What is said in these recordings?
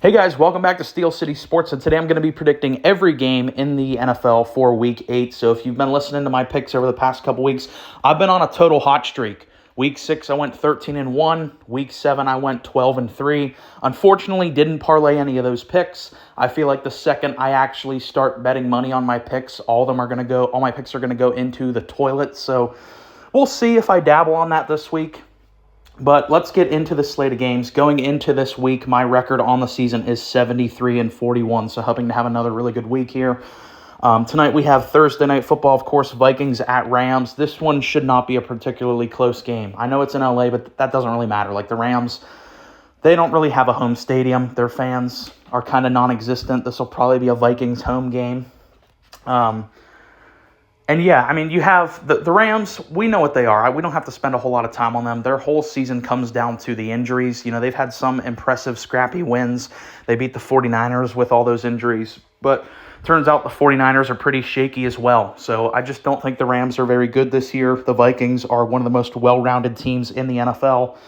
Hey guys, welcome back to Steel City Sports, and today I'm going to be predicting every game in the NFL for Week 8. So if you've been listening to my picks over the past couple weeks, I've been on a total hot streak. Week 6, I went 13-1. Week 7, I went 12-3. Unfortunately, didn't parlay any of those picks. I feel like the second I actually start betting money on my picks, all my picks are going to go into the toilet. So we'll see if I dabble on that this week. But let's get into the slate of games. Going into this week, my record on the season is 73-41, so hoping to have another really good week here. Tonight we have Thursday Night Football, of course, Vikings at Rams. This one should not be a particularly close game. I know it's in LA, but that doesn't really matter. Like the Rams, they don't really have a home stadium. Their fans are kind of non-existent. This will probably be a Vikings home game. And yeah, I mean, you have the Rams, we know what they are. We don't have to spend a whole lot of time on them. Their whole season comes down to the injuries. You know, they've had some impressive, scrappy wins. They beat the 49ers with all those injuries. But turns out the 49ers are pretty shaky as well. So I just don't think the Rams are very good this year. The Vikings are one of the most well-rounded teams in the NFL.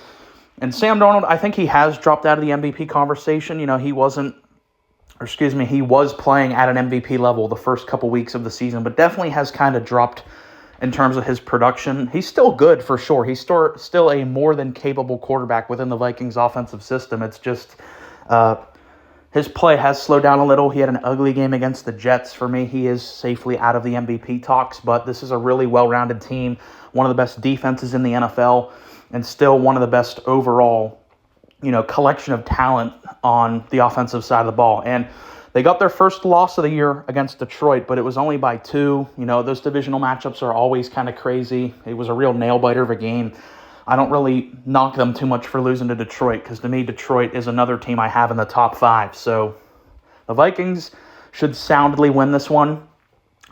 And Sam Darnold, I think he has dropped out of the MVP conversation. You know, he was playing at an MVP level the first couple weeks of the season, but definitely has kind of dropped in terms of his production. He's still good for sure. He's still a more than capable quarterback within the Vikings offensive system. It's just his play has slowed down a little. He had an ugly game against the Jets. For me, he is safely out of the MVP talks, but this is a really well-rounded team, one of the best defenses in the NFL, and still one of the best overall collection of talent on the offensive side of the ball. And they got their first loss of the year against Detroit, but it was only by 2. You know, those divisional matchups are always kind of crazy. It was a real nail-biter of a game. I don't really knock them too much for losing to Detroit because, to me, Detroit is another team I have in the top 5. So the Vikings should soundly win this one.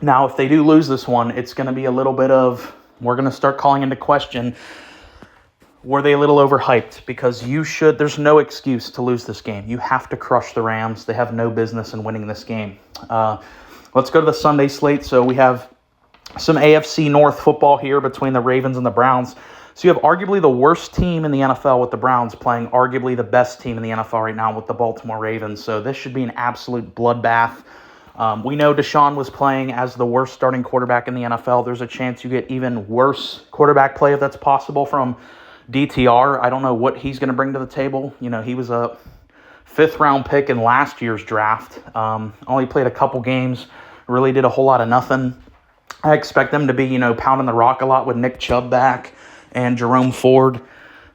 Now, if they do lose this one, it's going to be a little bit of, we're going to start calling into question, were they a little overhyped? Because there's no excuse to lose this game. You have to crush the Rams. They have no business in winning this game. Let's go to the Sunday slate. So we have some AFC North football here between the Ravens and the Browns. So you have arguably the worst team in the NFL with the Browns playing arguably the best team in the NFL right now with the Baltimore Ravens. So this should be an absolute bloodbath. We know Deshaun was playing as the worst starting quarterback in the NFL. There's a chance you get even worse quarterback play if that's possible from DTR. I don't know what he's going to bring to the table. You know, he was a 5th-round pick in last year's draft. Only played a couple games, really did a whole lot of nothing. I expect them to be, pounding the rock a lot with Nick Chubb back and Jerome Ford.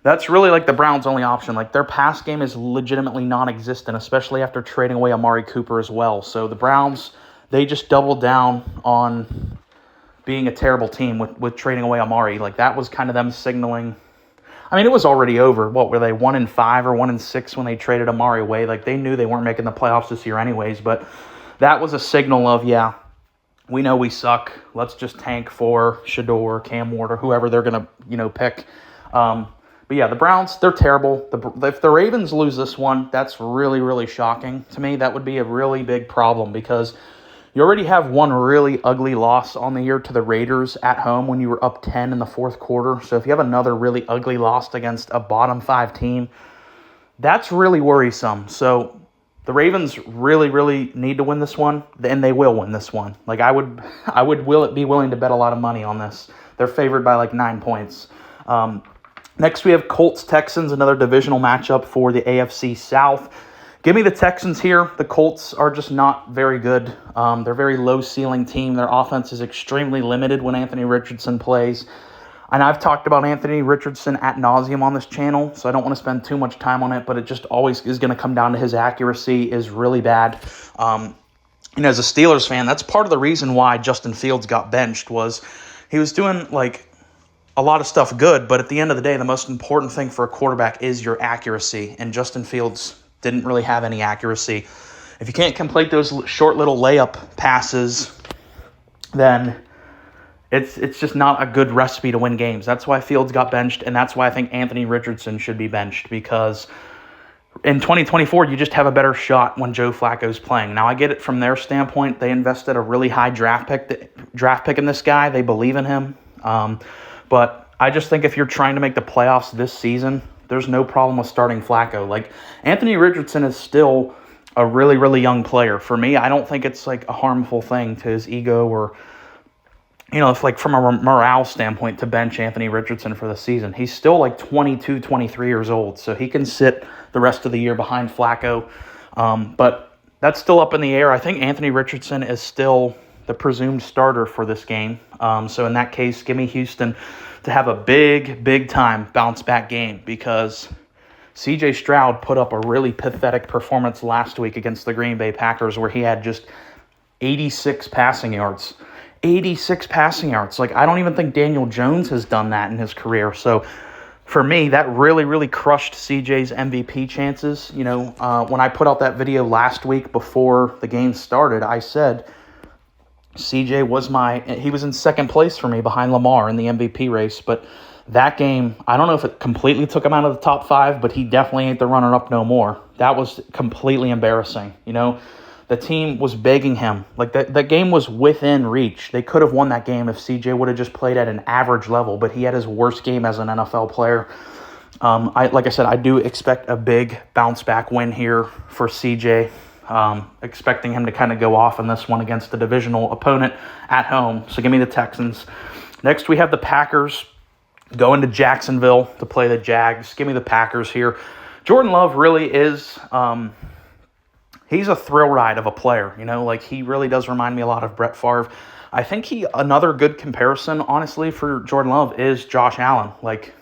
That's really like the Browns' only option. Like their pass game is legitimately non-existent, especially after trading away Amari Cooper as well. So the Browns, they just doubled down on being a terrible team with trading away Amari. Like that was kind of them signaling. I mean, it was already over. What were they, 1-5 or 1-6 when they traded Amari away? Like, they knew they weren't making the playoffs this year anyways, but that was a signal of, yeah, we know we suck. Let's just tank for Shador, Cam Ward, or whoever they're going to, pick. But yeah, the Browns, they're terrible. If the Ravens lose this one, that's really, really shocking to me. That would be a really big problem because you already have one really ugly loss on the year to the Raiders at home when you were up 10 in the fourth quarter. So if you have another really ugly loss against a bottom 5 team, that's really worrisome. So the Ravens really, really need to win this one, and they will win this one. Like I would be willing to bet a lot of money on this. They're favored by like 9 points. Next we have Colts-Texans, another divisional matchup for the AFC South. Give me the Texans here. The Colts are just not very good. They're a very low-ceiling team. Their offense is extremely limited when Anthony Richardson plays. And I've talked about Anthony Richardson ad nauseum on this channel, so I don't want to spend too much time on it, but it just always is going to come down to his accuracy is really bad. As a Steelers fan, that's part of the reason why Justin Fields got benched was he was doing, a lot of stuff good, but at the end of the day, the most important thing for a quarterback is your accuracy, and Justin Fields didn't really have any accuracy. If you can't complete those short little layup passes, then it's just not a good recipe to win games. That's why Fields got benched, and that's why I think Anthony Richardson should be benched, because in 2024, you just have a better shot when Joe Flacco's playing. Now, I get it from their standpoint. They invested a really high draft pick in this guy. They believe in him. But I just think if you're trying to make the playoffs this season, there's no problem with starting Flacco. Like, Anthony Richardson is still a really, really young player. For me, I don't think it's like a harmful thing to his ego or, it's like from a morale standpoint to bench Anthony Richardson for the season. He's still like 22, 23 years old, so he can sit the rest of the year behind Flacco. But that's still up in the air. I think Anthony Richardson is still the presumed starter for this game. So in that case, give me Houston to have a big, big time bounce back game, because C.J. Stroud put up a really pathetic performance last week against the Green Bay Packers where he had just 86 passing yards. 86 passing yards. Like, I don't even think Daniel Jones has done that in his career. So for me, that really, really crushed CJ's MVP chances. When I put out that video last week before the game started, I said CJ he was in second place for me behind Lamar in the MVP race. But that game, I don't know if it completely took him out of the top 5, but he definitely ain't the runner-up no more. That was completely embarrassing. The team was begging him. Like, that game was within reach. They could have won that game if CJ would have just played at an average level, but he had his worst game as an NFL player. Like I said, I do expect a big bounce-back win here for CJ. Expecting him to kind of go off in this one against the divisional opponent at home. So give me the Texans. Next, we have the Packers going to Jacksonville to play the Jags. Give me the Packers here. Jordan Love really is... he's a thrill ride of a player, he really does remind me a lot of Brett Favre. I think another good comparison, honestly, for Jordan Love is Josh Allen. Like,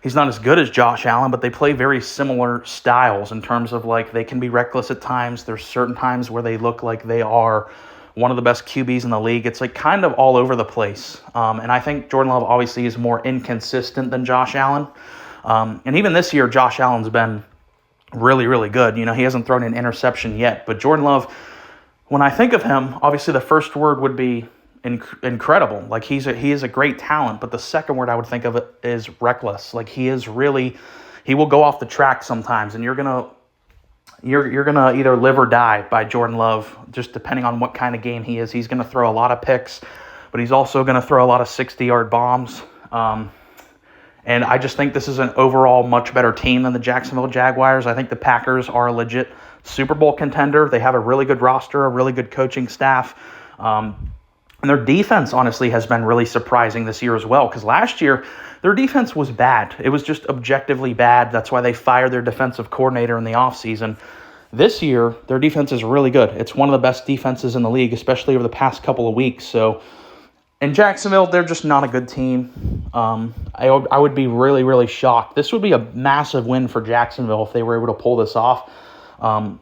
he's not as good as Josh Allen, but they play very similar styles in terms of, like, they can be reckless at times. There's certain times where they look like they are one of the best QBs in the league. It's like kind of all over the place. And I think Jordan Love obviously is more inconsistent than Josh Allen. And even this year, Josh Allen's been really, really good. He hasn't thrown an interception yet. But Jordan Love, when I think of him, obviously the first word would be incredible. Like, he is a great talent. But the second word I would think of it is reckless. Like, he will go off the track sometimes, and you're gonna either live or die by Jordan Love, just depending on what kind of game he is. He's gonna throw a lot of picks, but he's also gonna throw a lot of 60-yard bombs. And I just think this is an overall much better team than the Jacksonville Jaguars. I think the Packers are a legit Super Bowl contender. They have a really good roster, a really good coaching staff. And their defense, honestly, has been really surprising this year as well, because last year, their defense was bad. It was just objectively bad. That's why they fired their defensive coordinator in the offseason. This year, their defense is really good. It's one of the best defenses in the league, especially over the past couple of weeks. So, in Jacksonville, they're just not a good team. I would be really, really shocked. This would be a massive win for Jacksonville if they were able to pull this off. I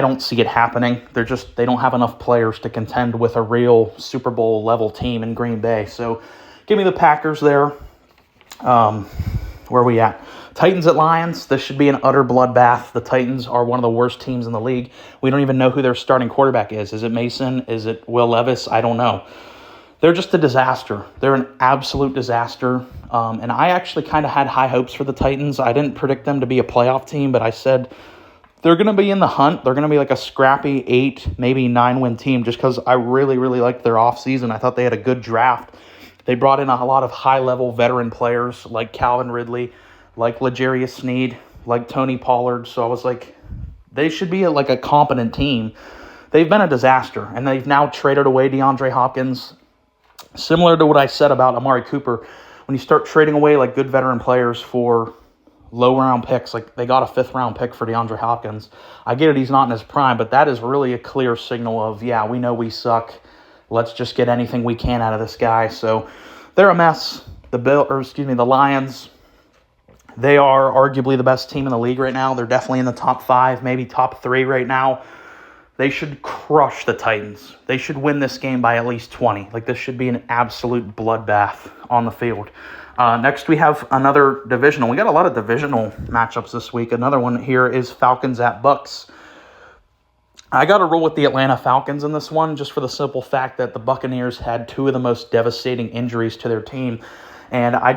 don't see it happening. They don't have enough players to contend with a real Super Bowl level team in Green Bay. So give me the Packers there. Where are we at? Titans at Lions. This should be an utter bloodbath. The Titans are one of the worst teams in the league. We don't even know who their starting quarterback is. Is it Mason? Is it Will Levis? I don't know. They're just a disaster. They're an absolute disaster. And I actually kind of had high hopes for the Titans. I didn't predict them to be a playoff team, but I said they're going to be in the hunt. They're going to be like a scrappy 8, maybe 9-win team, just because I really, really liked their offseason. I thought they had a good draft. They brought in a lot of high-level veteran players like Calvin Ridley, like L'Jarius Sneed, like Tony Pollard. So I was like, they should be a competent team. They've been a disaster, and they've now traded away DeAndre Hopkins. Similar to what I said about Amari Cooper, when you start trading away like good veteran players for low-round picks, like they got a 5th-round pick for DeAndre Hopkins. I get it, he's not in his prime, but that is really a clear signal of, yeah, we know we suck. Let's just get anything we can out of this guy. So they're a mess. The Lions, they are arguably the best team in the league right now. They're definitely in the top 5, maybe top 3 right now. They should crush the Titans. They should win this game by at least 20. Like, this should be an absolute bloodbath on the field. Next, we have another divisional. We got a lot of divisional matchups this week. Another one here is Falcons at Bucks. I got to roll with the Atlanta Falcons in this one, just for the simple fact that the Buccaneers had 2 of the most devastating injuries to their team. And I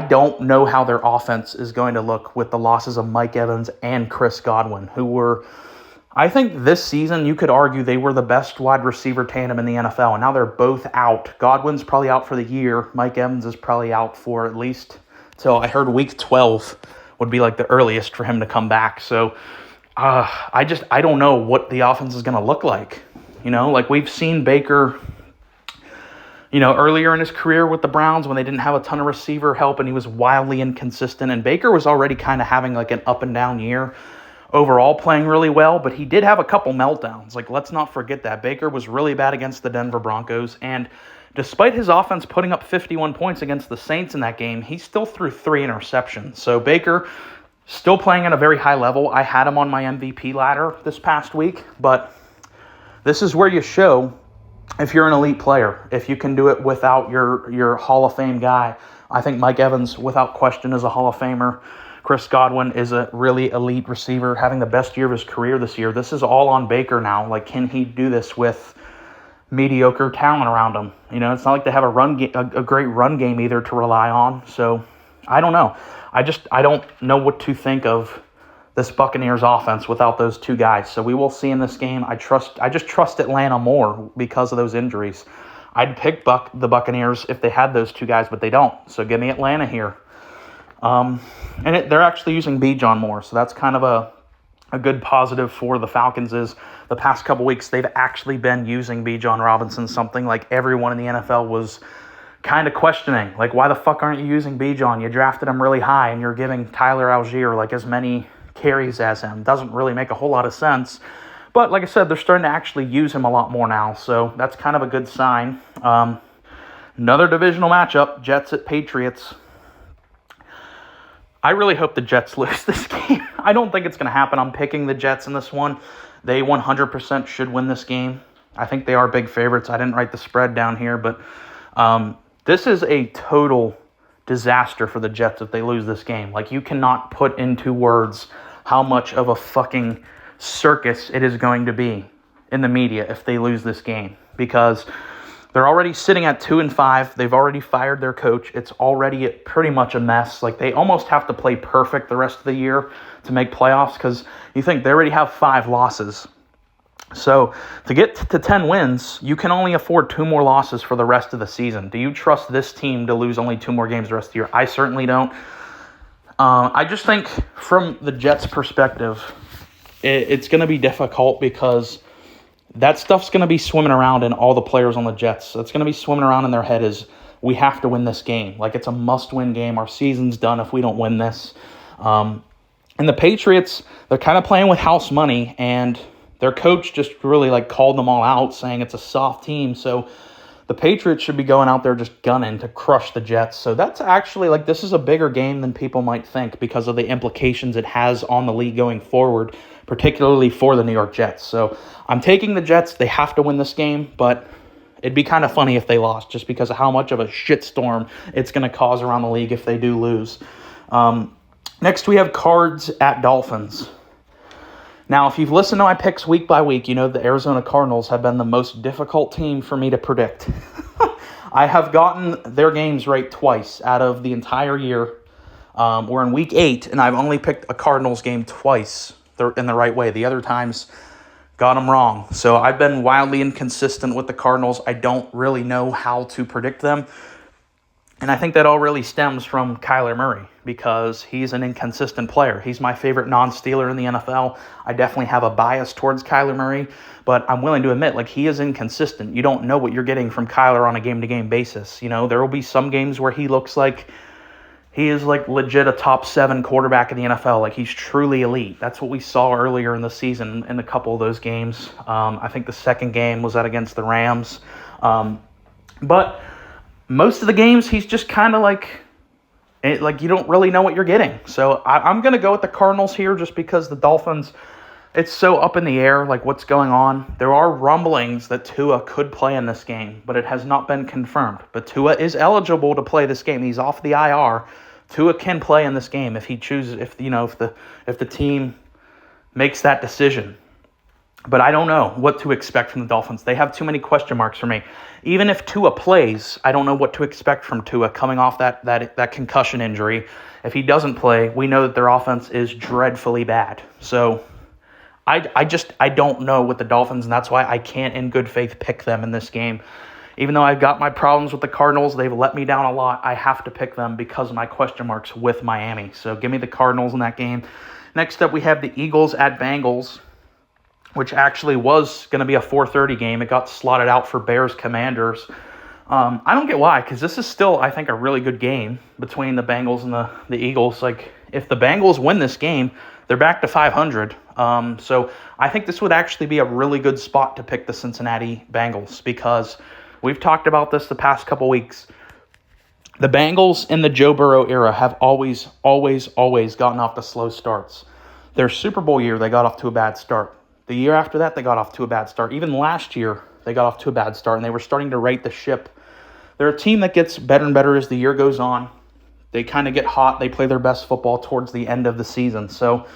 don't know how their offense is going to look with the losses of Mike Evans and Chris Godwin, who were, I think this season, you could argue they were the best wide receiver tandem in the NFL, and now they're both out. Godwin's probably out for the year. Mike Evans is probably out for at least till I heard week 12 would be like the earliest for him to come back. So I don't know what the offense is going to look like. Like we've seen Baker, earlier in his career with the Browns when they didn't have a ton of receiver help and he was wildly inconsistent. And Baker was already kind of having like an up and down year, overall playing really well, but he did have a couple meltdowns. Like, let's not forget that. Baker was really bad against the Denver Broncos, and despite his offense putting up 51 points against the Saints in that game, he still threw 3 interceptions. So Baker still playing at a very high level. I had him on my MVP ladder this past week, but this is where you show if you're an elite player, if you can do it without your Hall of Fame guy. I think Mike Evans, without question, is a Hall of Famer. Chris Godwin is a really elite receiver, having the best year of his career this year. This is all on Baker now. Like, can he do this with mediocre talent around him? It's not like they have a great run game either to rely on. So I don't know. I don't know what to think of this Buccaneers offense without those two guys. So we will see in this game. I just trust Atlanta more because of those injuries. I'd pick the Buccaneers if they had those two guys, but they don't. So give me Atlanta here. They're actually using Bijan more, so that's kind of a good positive for the Falcons. Is the past couple weeks they've actually been using Bijan Robinson, something like everyone in the NFL was kind of questioning. Like, why the fuck aren't you using Bijan? You drafted him really high, and you're giving Tyler Algier like as many carries as him. Doesn't really make a whole lot of sense. But like I said, they're starting to actually use him a lot more now, so that's kind of a good sign. Another divisional matchup, Jets at Patriots. I really hope the Jets lose this game. I don't think it's going to happen. I'm picking the Jets in this one. They 100% should win this game. I think they are big favorites. I didn't write the spread down here, but this is a total disaster for the Jets if they lose this game. Like, you cannot put into words how much of a fucking circus it is going to be in the media if they lose this game, because they're already sitting at 2-5. They've already fired their coach. It's already pretty much a mess. Like, they almost have to play perfect the rest of the year to make playoffs, because you think they already have 5 losses. So to get to 10 wins, you can only afford 2 more losses for the rest of the season. Do you trust this team to lose only 2 more games the rest of the year? I certainly don't. I just think from the Jets' perspective, it's going to be difficult because that stuff's going to be swimming around in all the players on the Jets. That's going to be swimming around in their head is, we have to win this game. Like, it's a must-win game. Our season's done if we don't win this. And the Patriots, they're kind of playing with house money, and their coach just really called them all out, saying it's a soft team. So the Patriots should be going out there just gunning to crush the Jets. So that's actually, this is a bigger game than people might think because of the implications it has on the league going forward, particularly for the New York Jets. So I'm taking the Jets. They have to win this game, but it'd be kind of funny if they lost just because of how much of a shitstorm it's going to cause around the league if they do lose. Next, we have Cards at Dolphins. Now, if you've listened to my picks week by week, you know the Arizona Cardinals have been the most difficult team for me to predict. I have gotten their games right twice out of the entire year. We're in week 8, and I've only picked a Cardinals game twice in the right way. The other times, got them wrong. So I've been wildly inconsistent with the Cardinals. I don't really know how to predict them. And I think that all really stems from Kyler Murray because he's an inconsistent player. He's my favorite non-Steeler in the NFL. I definitely have a bias towards Kyler Murray, but I'm willing to admit, he is inconsistent. You don't know what you're getting from Kyler on a game-to-game basis. There will be some games where he looks like he is legit a top 7 quarterback in the NFL. He's truly elite. That's what we saw earlier in the season in a couple of those games. I think the second game was that against the Rams. But most of the games, he's just kind of you don't really know what you're getting. So I'm going to go with the Cardinals here just because the Dolphins, it's so up in the air, what's going on. There are rumblings that Tua could play in this game, but it has not been confirmed. But Tua is eligible to play this game. He's off the IR. Tua can play in this game if he chooses, if the team makes that decision. But I don't know what to expect from the Dolphins. They have too many question marks for me. Even if Tua plays, I don't know what to expect from Tua coming off that concussion injury. If he doesn't play, we know that their offense is dreadfully bad. So I don't know with the Dolphins, and that's why I can't in good faith pick them in this game. Even though I've got my problems with the Cardinals, they've let me down a lot. I have to pick them because of my question marks with Miami. So give me the Cardinals in that game. Next up, we have the Eagles at Bengals, which actually was going to be a 4:30 game. It got slotted out for Bears-Commanders. I don't get why, because this is still, I think, a really good game between the Bengals and the Eagles. Like, if the Bengals win this game, they're back to 500. So I think this would actually be a really good spot to pick the Cincinnati Bengals, because we've talked about this the past couple weeks. The Bengals in the Joe Burrow era have always gotten off to slow starts. Their Super Bowl year, they got off to a bad start. The year after that, they got off to a bad start. Even last year, they got off to a bad start, and they were starting to right the ship. They're a team that gets better and better as the year goes on. They kind of get hot. They play their best football towards the end of the season. So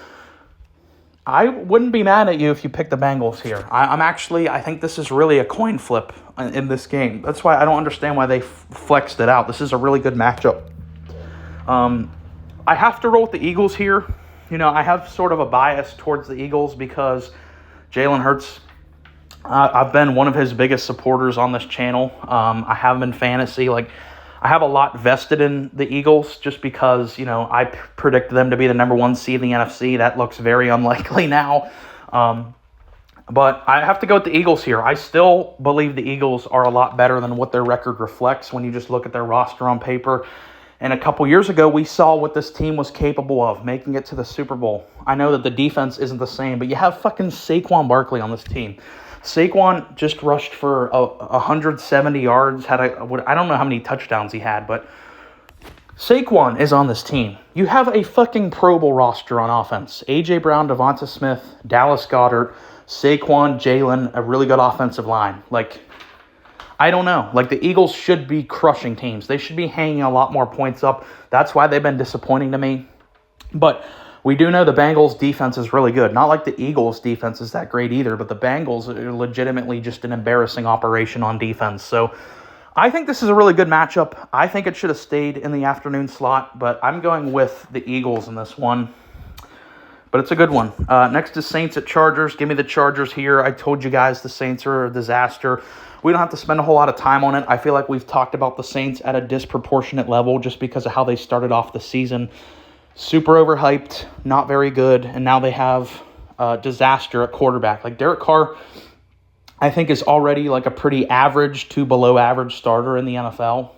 I wouldn't be mad at you if you pick the Bengals here. I think this is really a coin flip in this game. That's why I don't understand why they flexed it out. This is a really good matchup. I have to roll with the Eagles here. I have sort of a bias towards the Eagles because Jalen Hurts, I've been one of his biggest supporters on this channel. I have him in fantasy. I have a lot vested in the Eagles just because, I predicted them to be the number 1 seed in the NFC. That looks very unlikely now. But I have to go with the Eagles here. I still believe the Eagles are a lot better than what their record reflects when you just look at their roster on paper. And a couple years ago, we saw what this team was capable of, making it to the Super Bowl. I know that the defense isn't the same, but you have fucking Saquon Barkley on this team. Saquon just rushed for 170 yards, I don't know how many touchdowns he had, but Saquon is on this team. You have a fucking Pro Bowl roster on offense. A.J. Brown, Devonta Smith, Dallas Goedert, Saquon, Jalen, a really good offensive line. I don't know. The Eagles should be crushing teams. They should be hanging a lot more points up. That's why they've been disappointing to me. But we do know the Bengals' defense is really good. Not like the Eagles' defense is that great either, but the Bengals are legitimately just an embarrassing operation on defense. So I think this is a really good matchup. I think it should have stayed in the afternoon slot, but I'm going with the Eagles in this one. But it's a good one. Next is Saints at Chargers. Give me the Chargers here. I told you guys the Saints are a disaster. We don't have to spend a whole lot of time on it. I feel like we've talked about the Saints at a disproportionate level just because of how they started off the season. Super overhyped, not very good, and now they have disaster at quarterback. Derek Carr, I think, is already a pretty average to below average starter in the NFL.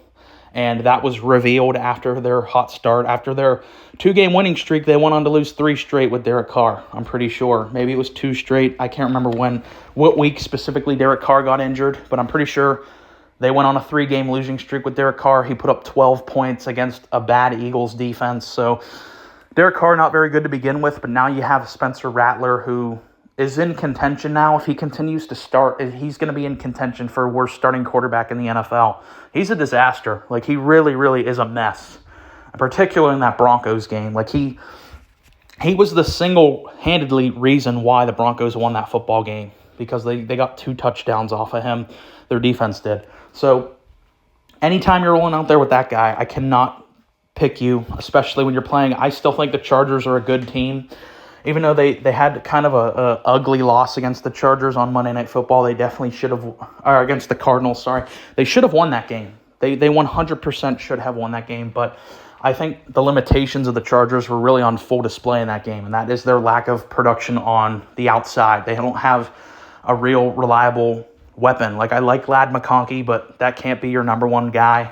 And that was revealed after their hot start. After their 2-game winning streak, they went on to lose 3 straight with Derek Carr, I'm pretty sure. Maybe it was 2 straight. I can't remember what week specifically Derek Carr got injured, but I'm pretty sure they went on a 3-game losing streak with Derek Carr. He put up 12 points against a bad Eagles defense. So Derek Carr, not very good to begin with, but now you have Spencer Rattler, who is in contention now. If he continues to start, he's going to be in contention for worst starting quarterback in the NFL. He's a disaster. He really, really is a mess, particularly in that Broncos game. He was the single-handedly reason why the Broncos won that football game, because they got 2 touchdowns off of him. Their defense did. So anytime you're rolling out there with that guy, I cannot pick you, especially when you're playing. I still think the Chargers are a good team. Even though they had kind of a ugly loss against the Chargers on Monday Night Football, they definitely should have, or against the Cardinals, sorry. They should have won that game. They 100% should have won that game, but I think the limitations of the Chargers were really on full display in that game, and that is their lack of production on the outside. They don't have a real reliable weapon. I like Ladd McConkey, but that can't be your number 1 guy.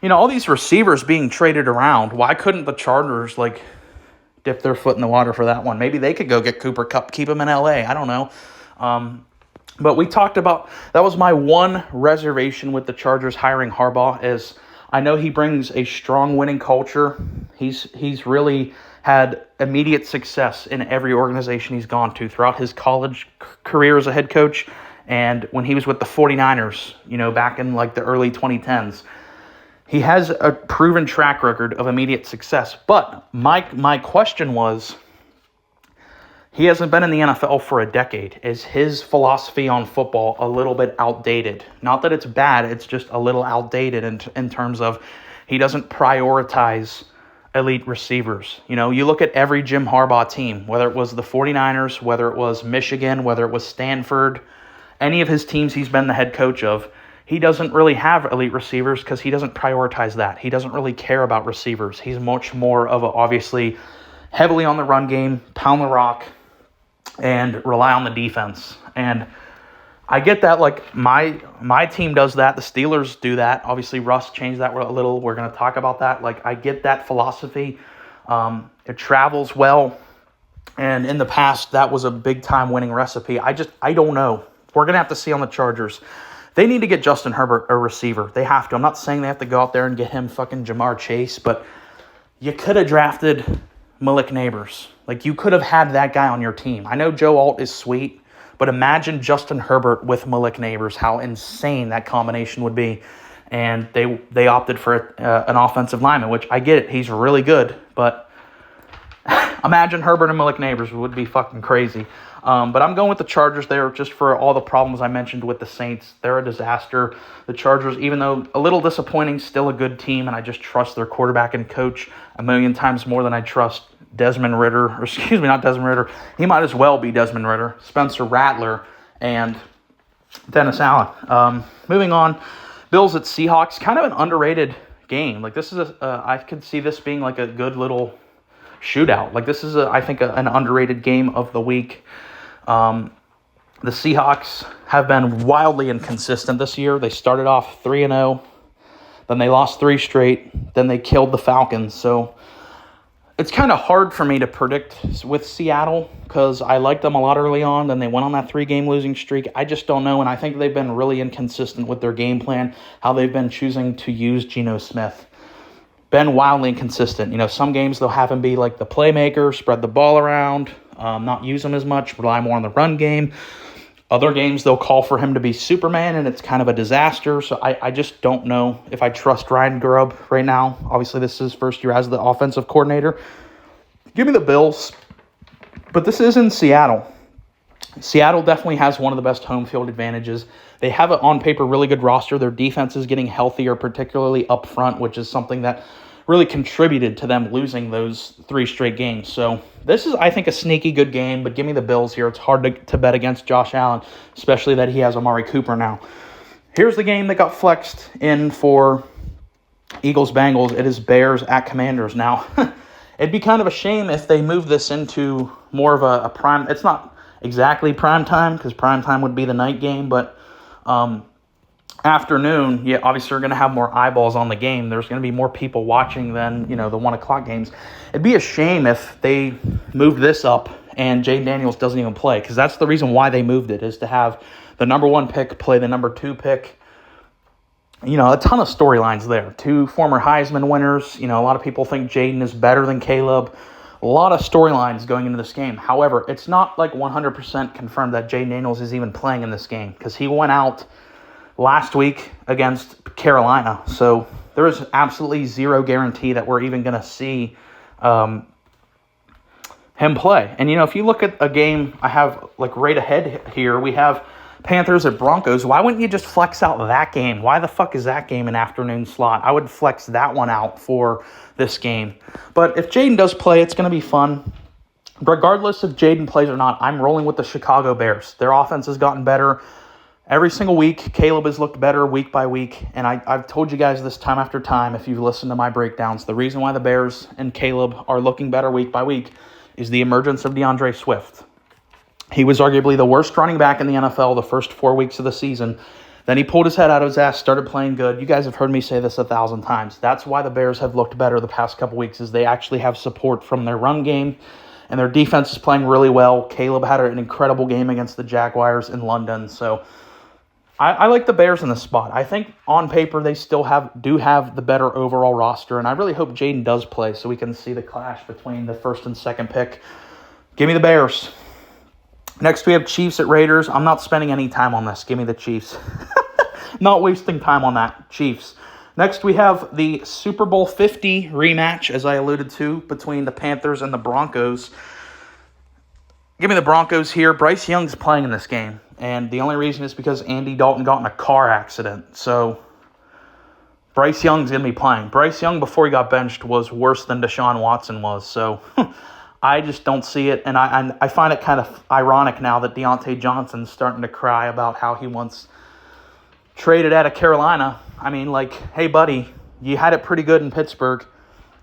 All these receivers being traded around, why couldn't the Chargers, dip their foot in the water for that one? Maybe they could go get Cooper Kupp, keep him in L.A. I don't know. But we talked about, that was my one reservation with the Chargers hiring Harbaugh, is I know he brings a strong winning culture. He's really had immediate success in every organization he's gone to throughout his college career as a head coach, and when he was with the 49ers, back in the early 2010s. He has a proven track record of immediate success. But my question was, he hasn't been in the NFL for a decade. Is his philosophy on football a little bit outdated? Not that it's bad, it's just a little outdated in terms of he doesn't prioritize elite receivers. You look at every Jim Harbaugh team, whether it was the 49ers, whether it was Michigan, whether it was Stanford, any of his teams he's been the head coach of, he doesn't really have elite receivers because he doesn't prioritize that. He doesn't really care about receivers. He's much more of obviously heavily on the run game, pound the rock, and rely on the defense. And I get that, like, my team does that. The Steelers do that. Obviously, Russ changed that a little. We're going to talk about that. Like, I get that philosophy. It travels well. And in the past, that was a big-time winning recipe. I don't know. We're going to have to see on the Chargers. They need to get Justin Herbert a receiver. They have to. I'm not saying they have to go out there and get him fucking Jamar Chase, but you could have drafted Malik Neighbors. Like, you could have had that guy on your team. I know Joe Alt is sweet, but imagine Justin Herbert with Malik Neighbors, how insane that combination would be. And they opted for an offensive lineman, which I get it. He's really good, but imagine Herbert and Malik Neighbors would be fucking crazy. But I'm going with the Chargers there just for all the problems I mentioned with the Saints. They're a disaster. The Chargers, even though a little disappointing, still a good team, and I just trust their quarterback and coach a million times more than I trust Desmond Ritter. Or excuse me, not Desmond Ritter. He might as well be Desmond Ritter, Spencer Rattler, and Dennis Allen. Moving on, Bills at Seahawks, kind of an underrated game. Like, this is I could see this being like a good little shootout. Like, this is I think an underrated game of the week. The Seahawks have been wildly inconsistent this year. They started off 3-0, then they lost 3 straight, then they killed the Falcons. So it's kind of hard for me to predict with Seattle because I liked them a lot early on. Then they went on that 3-game losing streak. I just don't know, and I think they've been really inconsistent with their game plan, how they've been choosing to use Geno Smith. Been wildly inconsistent. You know, some games they'll have him be like the playmaker, spread the ball around, not use him as much, rely more on the run game. Other games they'll call for him to be Superman, and it's kind of a disaster. So I just don't know if I trust Ryan Grubb right now. Obviously, this is his first year as the offensive coordinator. Give me the Bills, but this is in Seattle. Seattle definitely has one of the best home field advantages. They have an on paper really good roster. Their defense is getting healthier, particularly up front, which is something that really contributed to them losing those 3 straight games. So this is, I think, a sneaky good game, but give me the Bills here. It's hard to bet against Josh Allen, especially that he has Amari Cooper now. Here's the game that got flexed in for Eagles-Bengals. It is Bears at Commanders. Now, it'd be kind of a shame if they move this into more of a prime. It's not exactly prime time because prime time would be the night game, but afternoon, yeah, obviously we're going to have more eyeballs on the game. There's going to be more people watching than, the 1 o'clock games. It'd be a shame if they moved this up and Jayden Daniels doesn't even play, because that's the reason why they moved it, is to have the number 1 pick play the number 2 pick. A ton of storylines there. 2 former Heisman winners. A lot of people think Jayden is better than Caleb. A lot of storylines going into this game. However, it's not like 100% confirmed that Jayden Daniels is even playing in this game, because he went out last week against Carolina. So there is absolutely zero guarantee that we're even going to see him play. And, if you look at a game I have like right ahead here, we have Panthers at Broncos. Why wouldn't you just flex out that game? Why the fuck is that game an afternoon slot? I would flex that one out for this game. But if Jayden does play, it's going to be fun. Regardless if Jayden plays or not, I'm rolling with the Chicago Bears. Their offense has gotten better every single week. Caleb has looked better week by week. And I've told you guys this time after time, if you've listened to my breakdowns, the reason why the Bears and Caleb are looking better week by week is the emergence of DeAndre Swift. He was arguably the worst running back in the NFL the first 4 weeks of the season. Then he pulled his head out of his ass, started playing good. You guys have heard me say this 1,000 times. That's why the Bears have looked better the past couple weeks, is they actually have support from their run game, and their defense is playing really well. Caleb had an incredible game against the Jaguars in London. So I like the Bears in this spot. I think on paper they still do have the better overall roster, and I really hope Jayden does play so we can see the clash between the first and second pick. Give me the Bears. Next, we have Chiefs at Raiders. I'm not spending any time on this. Give me the Chiefs. Not wasting time on that. Chiefs. Next, we have the Super Bowl 50 rematch, as I alluded to, between the Panthers and the Broncos. Give me the Broncos here. Bryce Young's playing in this game, and the only reason is because Andy Dalton got in a car accident. So Bryce Young's going to be playing. Bryce Young, before he got benched, was worse than Deshaun Watson was. So I just don't see it, and I find it kind of ironic now that Deontay Johnson's starting to cry about how he once traded out of Carolina. I mean, like, hey, buddy, you had it pretty good in Pittsburgh.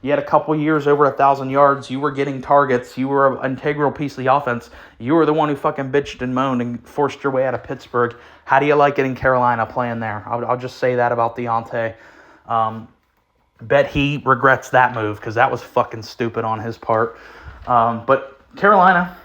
You had a couple years over 1,000 yards. You were getting targets. You were an integral piece of the offense. You were the one who fucking bitched and moaned and forced your way out of Pittsburgh. How do you like it in Carolina playing there? I'll just say that about Deontay. Bet he regrets that move because that was fucking stupid on his part. But Carolina,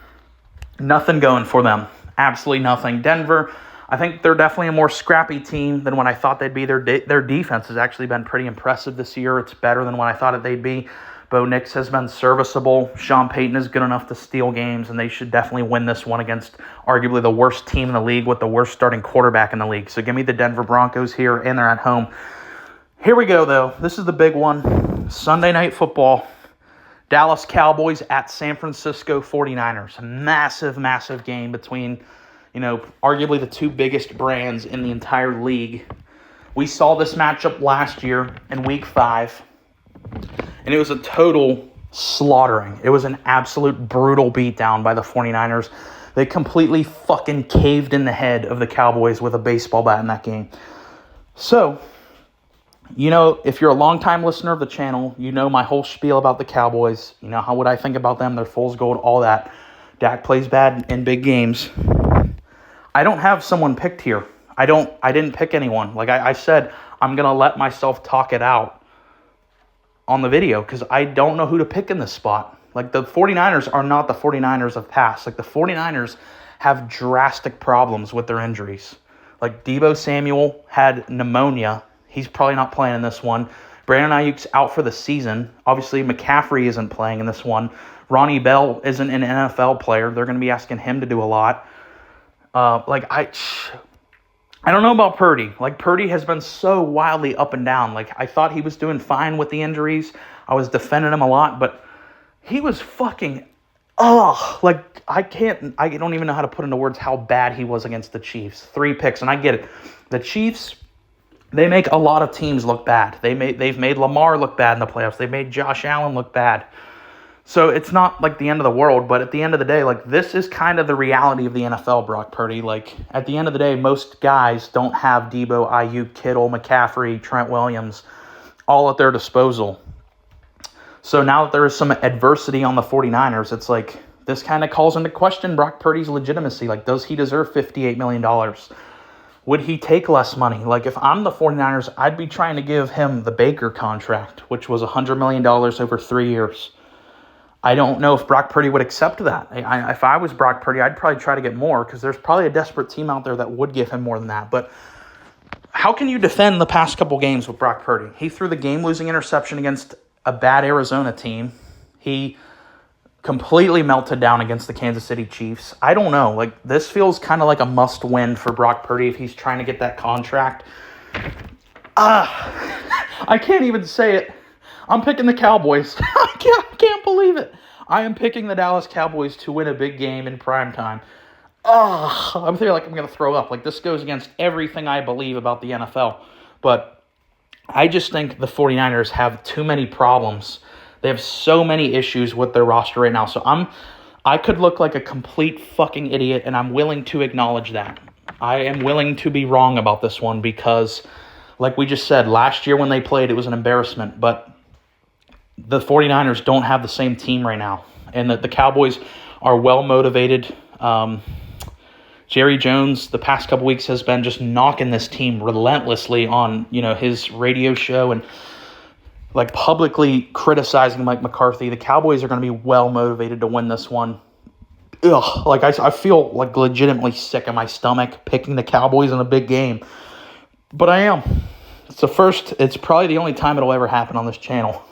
nothing going for them. Absolutely nothing. Denver, I think they're definitely a more scrappy team than what I thought they'd be. Their defense has actually been pretty impressive this year. It's better than what I thought they'd be. Bo Nix has been serviceable. Sean Payton is good enough to steal games, and they should definitely win this one against arguably the worst team in the league with the worst starting quarterback in the league. So give me the Denver Broncos here, and they're at home. Here we go, though. This is the big one. Sunday Night Football. Dallas Cowboys at San Francisco 49ers. A massive, massive game between, arguably the two biggest brands in the entire league. We saw this matchup last year in Week 5, and it was a total slaughtering. It was an absolute brutal beatdown by the 49ers. They completely fucking caved in the head of the Cowboys with a baseball bat in that game. So, if you're a longtime listener of the channel, you know my whole spiel about the Cowboys. You know what I think about them. They're fool's gold, all that. Dak plays bad in big games. I don't have someone picked here. I didn't pick anyone. Like I said, I'm going to let myself talk it out on the video because I don't know who to pick in this spot. Like the 49ers are not the 49ers of past. Like the 49ers have drastic problems with their injuries. Like Deebo Samuel had pneumonia. He's probably not playing in this one. Brandon Ayuk's out for the season. Obviously, McCaffrey isn't playing in this one. Ronnie Bell isn't an NFL player. They're going to be asking him to do a lot. I don't know about Purdy. Like, Purdy has been so wildly up and down. Like, I thought he was doing fine with the injuries. I was defending him a lot, but he was fucking, I don't even know how to put into words how bad he was against the Chiefs. 3 picks, and I get it. The Chiefs, they make a lot of teams look bad. They've made Lamar look bad in the playoffs. They made Josh Allen look bad. So it's not like the end of the world, but at the end of the day, like this is kind of the reality of the NFL, Brock Purdy. Like at the end of the day, most guys don't have Deebo, Ayuk, Kittle, McCaffrey, Trent Williams all at their disposal. So now that there is some adversity on the 49ers, it's like this kind of calls into question Brock Purdy's legitimacy. Like, does he deserve $58 million? Would he take less money? Like, if I'm the 49ers, I'd be trying to give him the Baker contract, which was $100 million over 3 years. I don't know if Brock Purdy would accept that. If I was Brock Purdy, I'd probably try to get more because there's probably a desperate team out there that would give him more than that. But how can you defend the past couple games with Brock Purdy? He threw the game-losing interception against a bad Arizona team. He completely melted down against the Kansas City Chiefs. I don't know. Like, this feels kind of like a must-win for Brock Purdy if he's trying to get that contract. I can't even say it. I'm picking the Cowboys. I can't believe it. I am picking the Dallas Cowboys to win a big game in primetime. I'm feeling like I'm going to throw up. Like, this goes against everything I believe about the NFL. But I just think the 49ers have too many problems. They have so many issues with their roster right now. So I could look like a complete fucking idiot, and I'm willing to acknowledge that. I am willing to be wrong about this one because, like we just said, last year when they played, it was an embarrassment. But the 49ers don't have the same team right now. And the Cowboys are well-motivated. Jerry Jones, the past couple weeks, has been just knocking this team relentlessly on, his radio show and like publicly criticizing Mike McCarthy. The Cowboys are going to be well motivated to win this one. I feel like legitimately sick in my stomach picking the Cowboys in a big game. But I am. It's probably the only time it'll ever happen on this channel.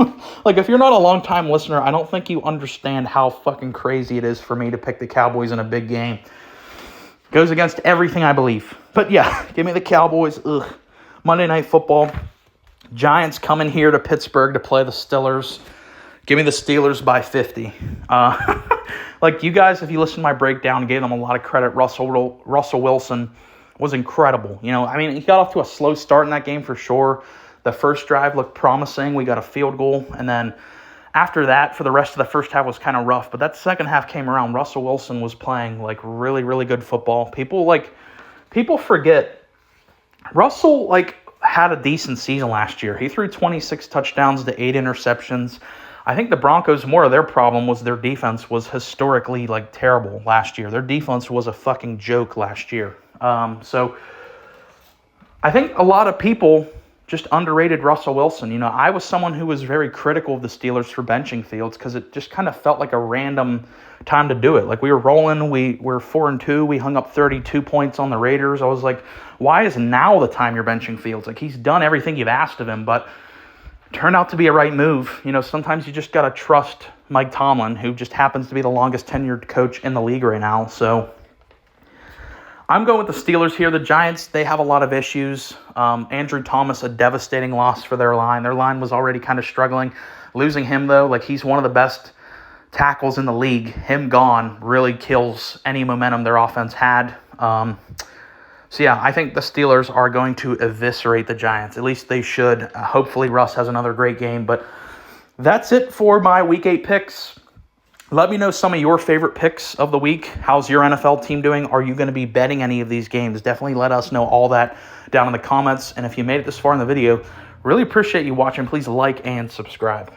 Like, if you're not a long-time listener, I don't think you understand how fucking crazy it is for me to pick the Cowboys in a big game. Goes against everything I believe. But yeah, give me the Cowboys. Monday Night Football. Giants coming here to Pittsburgh to play the Steelers. Give me the Steelers by 50. Like, you guys, if you listen to my breakdown, gave them a lot of credit. Russell Wilson was incredible. He got off to a slow start in that game for sure. The first drive looked promising. We got a field goal. And then after that, for the rest of the first half was kind of rough. But that second half came around. Russell Wilson was playing, like, really, really good football. People forget. Russell, like, had a decent season last year. He threw 26 touchdowns to 8 interceptions. I think the Broncos, more of their problem was their defense was historically terrible last year. Their defense was a fucking joke last year. So I think a lot of people just underrated Russell Wilson. I was someone who was very critical of the Steelers for benching Fields because it just kind of felt like a random time to do it. We were rolling, we were 4-2, we hung up 32 points on the Raiders. I was like, why is now the time you're benching Fields? He's done everything you've asked of him, but it turned out to be a right move. Sometimes you just got to trust Mike Tomlin, who just happens to be the longest tenured coach in the league right now. So I'm going with the Steelers here. The Giants, they have a lot of issues. Andrew Thomas, a devastating loss for their line. Their line was already kind of struggling. Losing him, though, he's one of the best tackles in the league. Him gone really kills any momentum their offense had. So, yeah, I think the Steelers are going to eviscerate the Giants. At least they should. Hopefully Russ has another great game. But that's it for my Week 8 picks. Let me know some of your favorite picks of the week. How's your NFL team doing? Are you going to be betting any of these games? Definitely let us know all that down in the comments. And if you made it this far in the video, really appreciate you watching. Please like and subscribe.